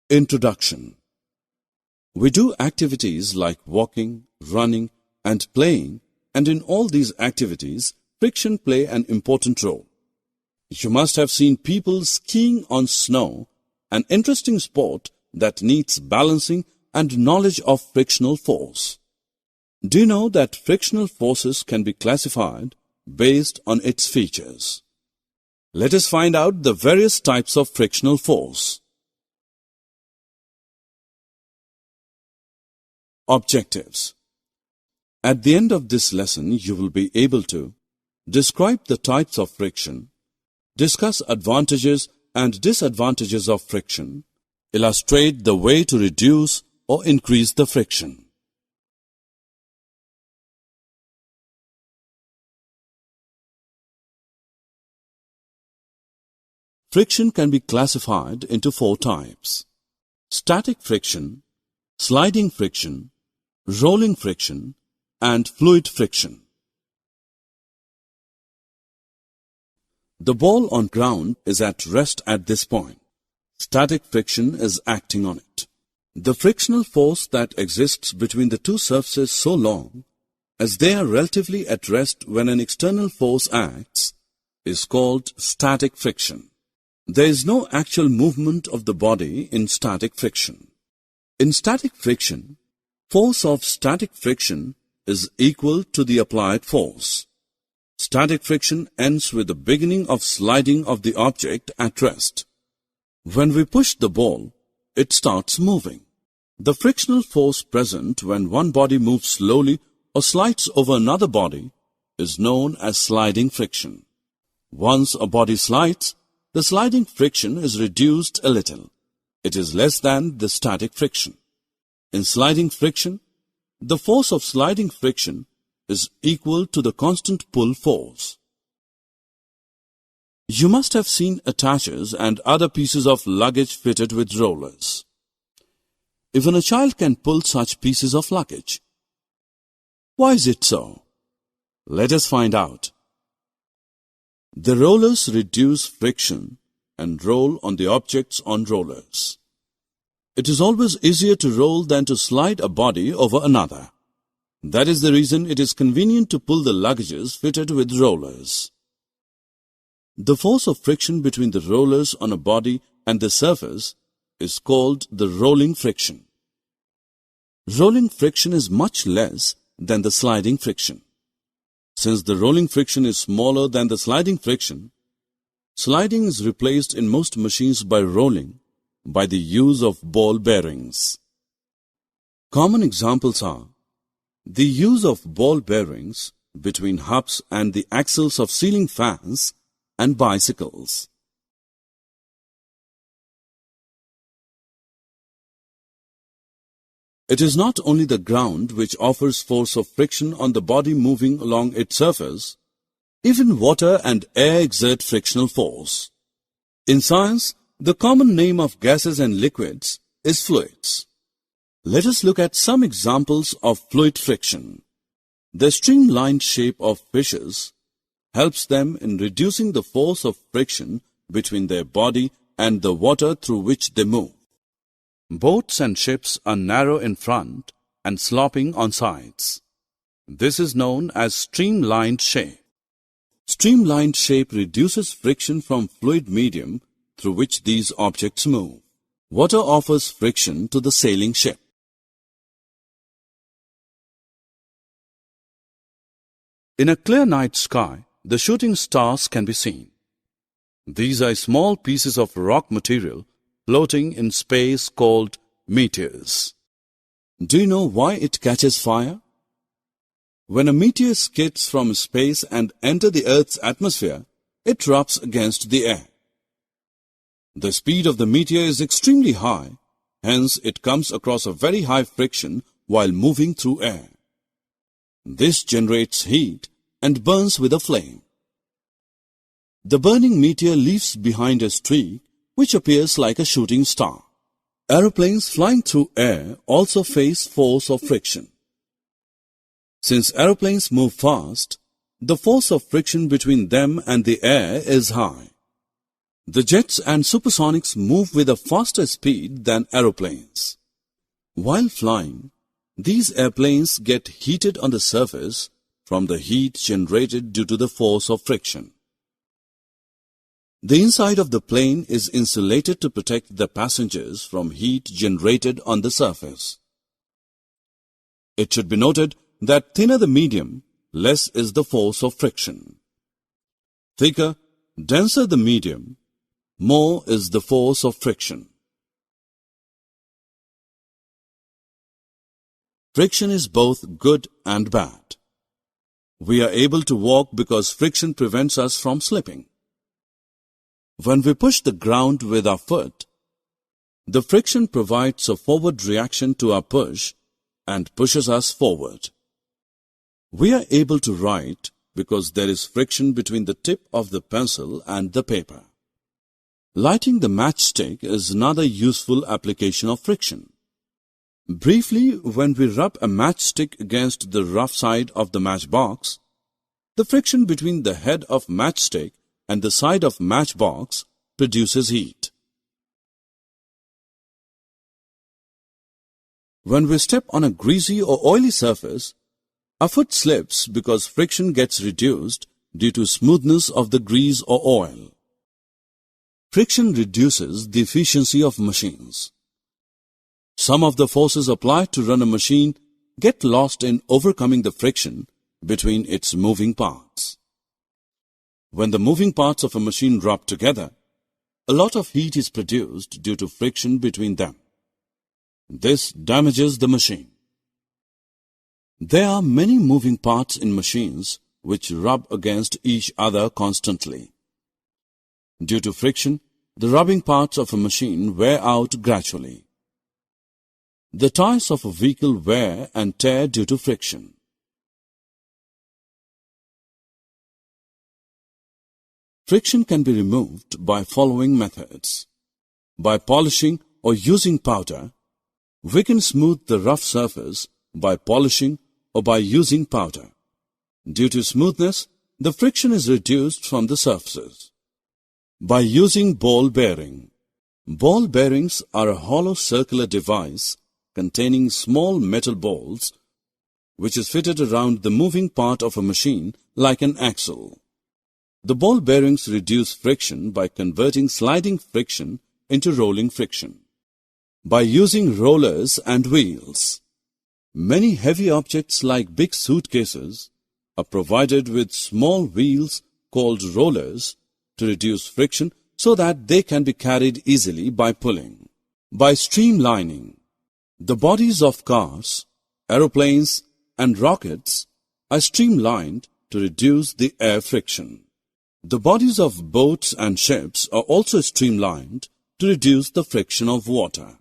Introduction. We do activities like walking, running, and playing, and in all these activities, friction play an important role. You must have seen people skiing on snow, an interesting sport that needs balancing and knowledge of frictional force. Do you know that frictional forces can be classified based on its features? Let us find out the various types of frictional force. Objectives. At the end of this lesson, you will be able to describe the types of friction, discuss advantages and disadvantages of friction, illustrate the way to reduce or increase the friction. Friction can be classified into 4 types: static friction, sliding friction, rolling friction, and fluid friction. The ball on ground is at rest at this point. Static friction is acting on it. The frictional force that exists between the two surfaces so long as they are relatively at rest when an external force acts is called static friction. There is no actual movement of the body in static friction. In static friction, force of static friction is equal to the applied force. Static friction ends with the beginning of sliding of the object at rest. When we push the ball, it starts moving. The frictional force present when one body moves slowly or slides over another body is known as sliding friction. Once a body slides, the sliding friction is reduced a little. It is less than the static friction. In sliding friction, the force of sliding friction is equal to the constant pull force. You must have seen attachers and other pieces of luggage fitted with rollers. Even a child can pull such pieces of luggage. Why is it so? Let us find out. The rollers reduce friction and roll on the objects on rollers. It is always easier to roll than to slide a body over another. That is the reason it is convenient to pull the luggages fitted with rollers. The force of friction between the rollers on a body and the surface is called the rolling friction. Rolling friction is much less than the sliding friction. Since the rolling friction is smaller than the sliding friction, sliding is replaced in most machines by rolling by the use of ball bearings. Common examples are the use of ball bearings between hubs and the axles of ceiling fans and bicycles. It is not only the ground which offers force of friction on the body moving along its surface. Even water and air exert frictional force. In science, the common name of gases and liquids is fluids. Let us look at some examples of fluid friction. The streamlined shape of fishes helps them in reducing the force of friction between their body and the water through which they move. Boats and ships are narrow in front and sloping on sides. This is known as streamlined shape. Streamlined shape reduces friction from fluid medium through which these objects move. Water offers friction to the sailing ship. In a clear night sky, the shooting stars can be seen. These are small pieces of rock material floating in space called meteors. Do you know why it catches fire? When a meteor skids from space and enters the Earth's atmosphere, it rubs against the air. The speed of the meteor is extremely high, hence it comes across a very high friction while moving through air. This generates heat and burns with a flame. The burning meteor leaves behind a streak which appears like a shooting star. Aeroplanes flying through air also face force of friction. Since aeroplanes move fast, the force of friction between them and the air is high. The jets and supersonics move with a faster speed than aeroplanes. While flying, these airplanes get heated on the surface from the heat generated due to the force of friction. The inside of the plane is insulated to protect the passengers from heat generated on the surface. It should be noted that thinner the medium, less is the force of friction. Thicker, denser the medium, more is the force of friction. Friction is both good and bad. We are able to walk because friction prevents us from slipping. When we push the ground with our foot, the friction provides a forward reaction to our push and pushes us forward. We are able to write because there is friction between the tip of the pencil and the paper. Lighting the matchstick is another useful application of friction. Briefly, when we rub a matchstick against the rough side of the matchbox, the friction between the head of matchstick and the side of matchbox produces heat. When we step on a greasy or oily surface, our foot slips because friction gets reduced due to smoothness of the grease or oil. Friction reduces the efficiency of machines. Some of the forces applied to run a machine get lost in overcoming the friction between its moving parts. When the moving parts of a machine rub together, a lot of heat is produced due to friction between them. This damages the machine. There are many moving parts in machines which rub against each other constantly. Due to friction, the rubbing parts of a machine wear out gradually. The tires of a vehicle wear and tear due to friction. Friction can be removed by following methods. By polishing or using powder, we can smooth the rough surface by polishing or by using powder. Due to smoothness, the friction is reduced from the surfaces. By using ball bearing. Ball bearings are a hollow circular device containing small metal balls which is fitted around the moving part of a machine like an axle. The ball bearings reduce friction by converting sliding friction into rolling friction. By using rollers and wheels. Many heavy objects like big suitcases are provided with small wheels called rollers to reduce friction so that they can be carried easily by pulling. By streamlining. The bodies of cars, aeroplanes, and rockets are streamlined to reduce the air friction. The bodies of boats and ships are also streamlined to reduce the friction of water.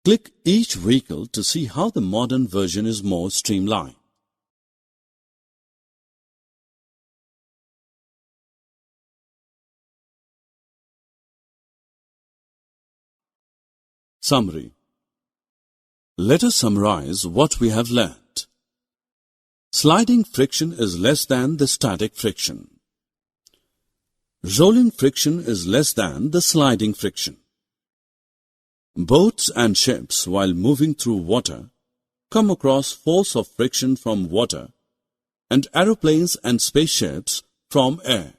Click each vehicle to see how the modern version is more streamlined. Summary. Let us summarize what we have learnt. Sliding friction is less than the static friction. Rolling friction is less than the sliding friction. Boats and ships, while moving through water, come across force of friction from water, and aeroplanes and spaceships from air.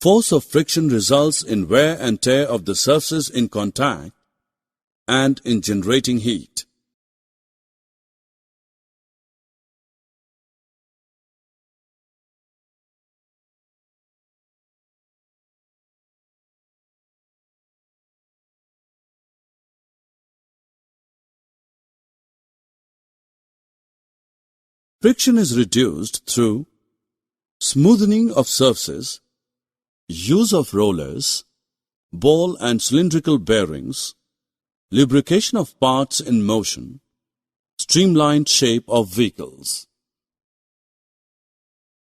Force of friction results in wear and tear of the surfaces in contact and in generating heat. Friction is reduced through smoothening of surfaces, use of rollers, ball and cylindrical bearings, lubrication of parts in motion, streamlined shape of vehicles.